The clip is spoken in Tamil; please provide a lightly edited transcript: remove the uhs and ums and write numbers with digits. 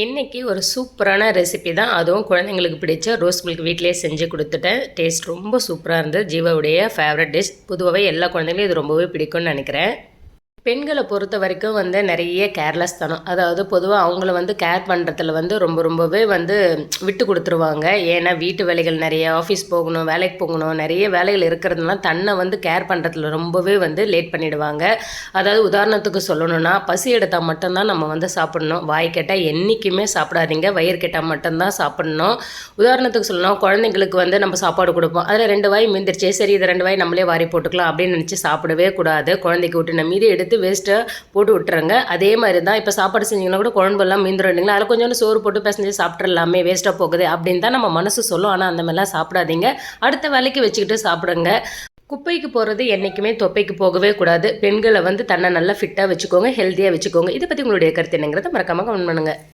இன்றைக்கி ஒரு சூப்பரான ரெசிபி தான். அதுவும் குழந்தைங்களுக்கு பிடிச்ச ரோஸ் மில்க் வீட்டிலேயே செஞ்சு கொடுத்துட்டேன். டேஸ்ட் ரொம்ப சூப்பராக இருந்தது. ஜீவாவுடைய ஃபேவரட் டிஷ். பொதுவாகவே எல்லா குழந்தைங்களும் இது ரொம்பவே பிடிக்கும்னு நினைக்கிறேன். பெண்களை பொறுத்த வரைக்கும் நிறைய கேர்லெஸ் தனம். அதாவது பொதுவாக அவங்கள கேர் பண்ணுறதுல ரொம்பவே விட்டு கொடுத்துருவாங்க. ஏன்னா வீட்டு வேலைகள் நிறைய, ஆஃபீஸ் போகணும், வேலைக்கு போகணும், நிறைய வேலைகள் இருக்கிறதுனால தன்னை கேர் பண்ணுறதுல ரொம்பவே லேட் பண்ணிவிடுவாங்க. அதாவது உதாரணத்துக்கு சொல்லணும்னா, பசி எடுத்தால் மட்டும்தான் நம்ம சாப்பிடணும். வாய் கேட்டால் என்றைக்குமே சாப்பிடாதீங்க. வயிறு கேட்டால் மட்டும்தான் சாப்பிடணும். உதாரணத்துக்கு சொல்லணும், குழந்தைங்களுக்கு நம்ம சாப்பாடு கொடுப்போம். அதில் 2 வாய் மீந்துருச்சு, சரி இதை 2 வாய் நம்மளே வாரி போட்டுக்கலாம் அப்படின்னு நினச்சி சாப்பிடவே கூடாது. குழந்தைக்கு விட்டு நம்ம மீதி எடுத்து வேஸ்ட்டாக போட்டு விட்டுறங்க. அதே மாதிரி தான் இப்போ சாப்பாடு செஞ்சிங்கன்னா கூட குழம்பெல்லாம் மீந்துருங்களா, அதில் கொஞ்சோண்டு சோறு போட்டு பிசைஞ்சு சாப்பிட்றலாமே, வேஸ்ட்டாக போகுது அப்படின்னு தான் நம்ம மனசு சொல்லும். ஆனால் அந்த மாதிரிலாம் சாப்பிடாதீங்க. அடுத்த வேலைக்கு வச்சுக்கிட்டு சாப்பிடுங்க. குப்பைக்கு போகிறது என்றைக்குமே தொப்பைக்கு போகவே கூடாது. பெண்களை தன்னை நல்லா ஃபிட்டாக வச்சுக்கோங்க, ஹெல்த்தியாக வச்சுக்கோங்க. இதை பற்றி உங்களுடைய கருத்து என்னங்கிறத மறக்காமல் கமெண்ட் பண்ணுங்கள்.